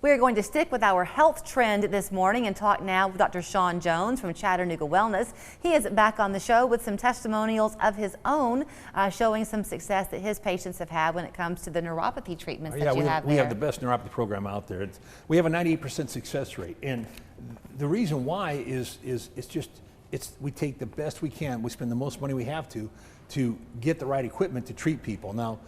We're going to stick with our health trend this morning and talk now with Dr. Sean Jones from Chattanooga Wellness. He is back on the show with some testimonials of his own, showing some success that his patients have had when it comes to the neuropathy treatments that you have there. We have the best neuropathy program out there. We have a 98% success rate, and the reason why is we take the best we can. We spend the most money we have to get the right equipment to treat people. Now,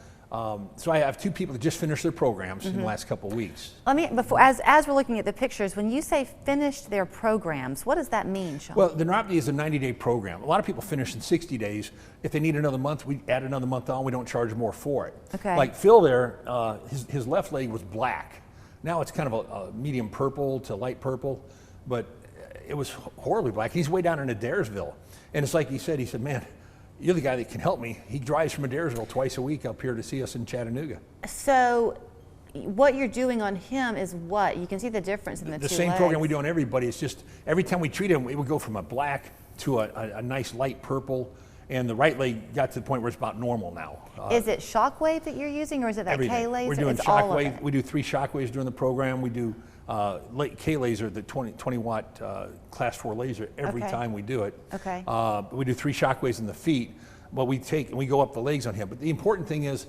so I have two people that just finished their programs in the last couple of weeks. As we're looking at the pictures, when you say finished their programs, what does that mean, Sean? Well, the neuropathy is a 90-day program. A lot of people finish in 60 days. If they need another month, we add another month on. We don't charge more for it. Okay. Like Phil there, his left leg was black. Now it's kind of a medium purple to light purple, but it was horribly black. He's way down in Adairsville. And it's like he said, man, you're the guy that can help me. He drives from Adairsville twice a week up here to see us in Chattanooga. So what you're doing on him is what? You can see the difference in the two legs. The same program we do on everybody. It's just every time we treat him, it would go from a black to a nice light purple. And the right leg got to the point where it's about normal now. Is it shockwave that you're using, or is it that everything. K laser? We're doing shockwave. We do 3 shockwaves during the program. We do K laser, the 20 watt class 4 laser every time we do it. Okay. We do 3 shockwaves in the feet, but we go up the legs on him. But the important thing is,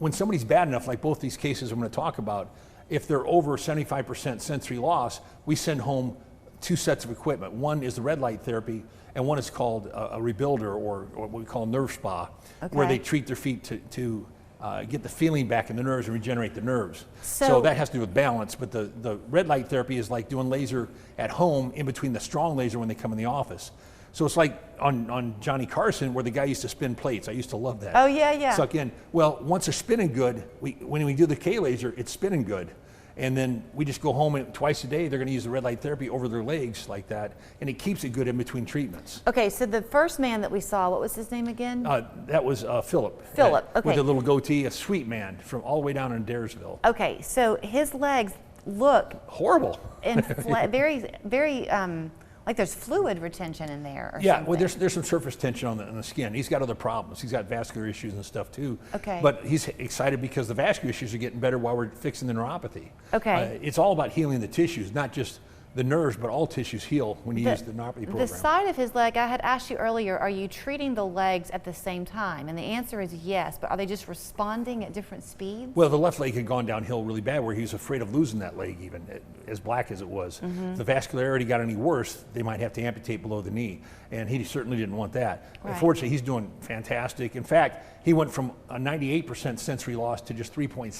when somebody's bad enough, like both these cases I'm going to talk about, if they're over 75% sensory loss, we send home 2 sets of equipment. One is the red light therapy, and one is called a rebuilder, or what we call a nerve spa, where they treat their feet to get the feeling back in the nerves and regenerate the nerves. So that has to do with balance, but the red light therapy is like doing laser at home in between the strong laser when they come in the office. So it's like on Johnny Carson, where the guy used to spin plates. I used to love that. Oh, yeah, yeah. Suck in. Well, once they're spinning good, when we do the K laser, it's spinning good. And then we just go home, and twice a day they're going to use the red light therapy over their legs like that, and it keeps it good in between treatments. Okay, so the first man that we saw, what was his name again? That was Philip. Philip, okay. With a little goatee, a sweet man from all the way down in Adairsville. Okay, so his legs look horrible and very, very like there's fluid retention in there or yeah, something. well, there's some surface tension on the skin. He's got other problems. He's got vascular issues and stuff too. Okay. But he's excited because the vascular issues are getting better while we're fixing the neuropathy. Okay. It's all about healing the tissues, not just the nerves, but all tissues heal when you use the neuropathy program. The side of his leg, I had asked you earlier, are you treating the legs at the same time? And the answer is yes, but are they just responding at different speeds? Well, the left leg had gone downhill really bad, where he was afraid of losing that leg, even as black as it was. If the vascularity got any worse, they might have to amputate below the knee, and he certainly didn't want that. Right. Fortunately, he's doing fantastic. In fact, he went from a 98% sensory loss to just 3.75%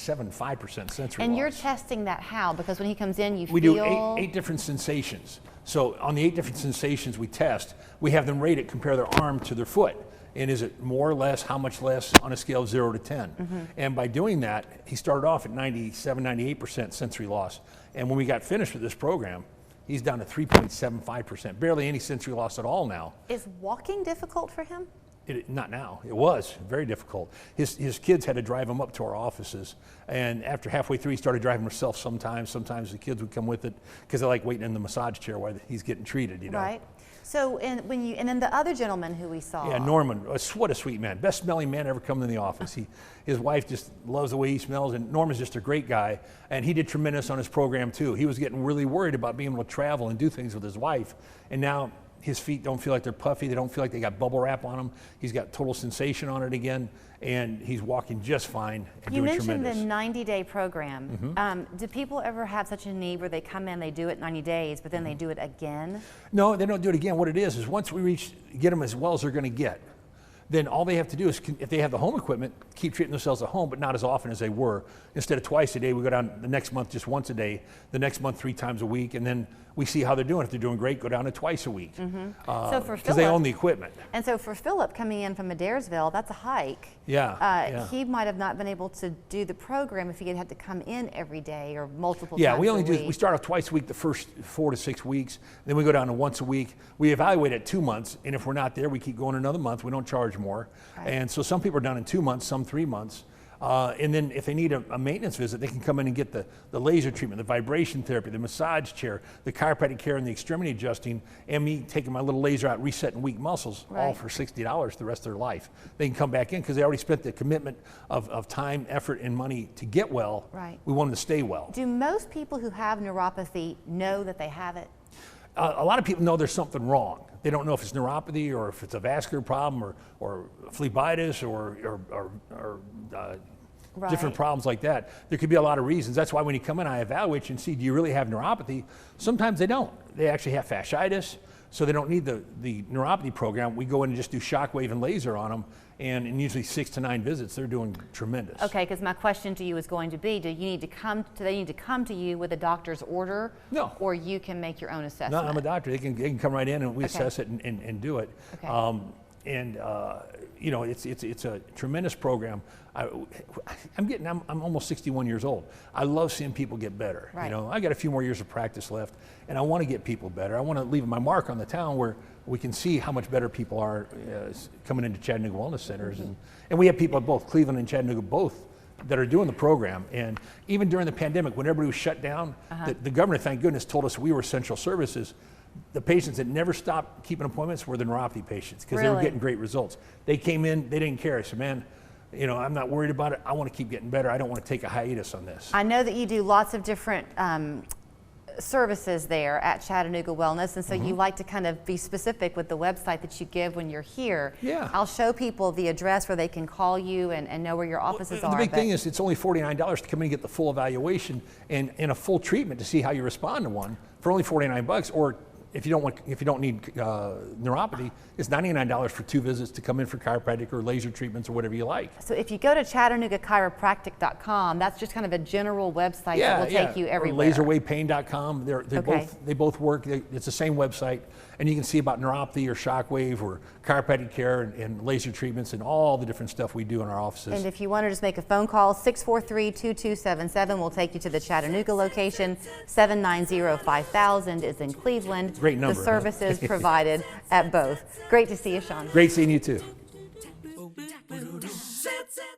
sensory loss. And you're testing that how? Because when he comes in, you we feel... do eight different sensations. So on the 8 different sensations we test, we have them rate it, compare their arm to their foot. And is it more or less, how much less, on a scale of 0 to 10. And by doing that, he started off at 97, 98% sensory loss. And when we got finished with this program, he's down to 3.75%, barely any sensory loss at all now. Is walking difficult for him? Not now. It was very difficult. His kids had to drive him up to our offices, and after halfway through, he started driving himself sometimes. Sometimes the kids would come with it because they like waiting in the massage chair while he's getting treated, you know. Right. So, and then the other gentleman who we saw. Yeah, Norman, what a sweet man. Best smelling man ever come in the office. His wife just loves the way he smells, and Norman's just a great guy, and he did tremendous on his program too. He was getting really worried about being able to travel and do things with his wife, and now his feet don't feel like they're puffy. They don't feel like they got bubble wrap on them. He's got total sensation on it again, and he's walking just fine and you doing mentioned tremendous. the 90-day program. Do people ever have such a need where they come in, they do it 90 days, but then they do it again? No, they don't do it again. What it is once we get them as well as they're going to get, then all they have to do is, if they have the home equipment, keep treating themselves at home, but not as often as they were. Instead of twice a day, we go down the next month just once a day, the next month 3 times a week, and then we see how they're doing. If they're doing great, go down to twice a week. So for because they own the equipment. And so for Philip coming in from Adairsville, that's a hike. Yeah, He might have not been able to do the program if he had to come in every day or multiple Yeah, times we only a do. week. We start off twice a week the first 4 to 6 weeks. Then we go down to once a week. We evaluate at 2 months, and if we're not there, we keep going another month. We don't charge more. Right. And so some people are done in 2 months, some 3 months. And then if they need a maintenance visit, they can come in and get the laser treatment, the vibration therapy, the massage chair, the chiropractic care, and the extremity adjusting, and me taking my little laser out, resetting weak muscles, all for $60 the rest of their life. They can come back in because they already spent the commitment of time, effort, and money to get well. Right. We want them to stay well. Do most people who have neuropathy know that they have it? A lot of people know there's something wrong. They don't know if it's neuropathy or if it's a vascular problem or phlebitis or different problems like that. There could be a lot of reasons. That's why when you come in, I evaluate you and see, do you really have neuropathy? Sometimes they don't. They actually have fasciitis, so they don't need the neuropathy program. We go in and just do shockwave and laser on them, and in usually 6 to 9 visits, they're doing tremendous. Okay, because my question to you is going to be, do they need to come to you with a doctor's order? No. Or you can make your own assessment? No, I'm a doctor. They can come right in and we assess it and do it. Okay. You know, it's a tremendous program. I'm almost 61 years old. I love seeing people get better. Right. You know, I got a few more years of practice left, and I want to get people better. I want to leave my mark on the town where we can see how much better people are coming into Chattanooga Wellness Centers, and we have people at both Cleveland and Chattanooga both that are doing the program. And even during the pandemic, when everybody was shut down, the governor, thank goodness, told us we were essential services. The patients that never stopped keeping appointments were the neuropathy patients because they were getting great results. They came in, they didn't care. I said, man, you know, I'm not worried about it. I want to keep getting better. I don't want to take a hiatus on this. I know that you do lots of different services there at Chattanooga Wellness, and so you like to kind of be specific with the website that you give when you're here. Yeah. I'll show people the address where they can call you and know where your offices are. The big thing is it's only $49 to come in and get the full evaluation and a full treatment to see how you respond to one for only $49, or if you don't need neuropathy, it's $99 for 2 visits to come in for chiropractic or laser treatments or whatever you like. So if you go to ChattanoogaChiropractic.com, that's just kind of a general website that will take you everywhere. Or laserwavepain.com. They both work. It's the same website, and you can see about neuropathy or shockwave or chiropractic care and laser treatments and all the different stuff we do in our offices. And if you want to just make a phone call, 643-2277 will take you to the Chattanooga location. 790-5000 is in Cleveland. Great number. The services provided at both. Great to see you, Sean. Great seeing you too.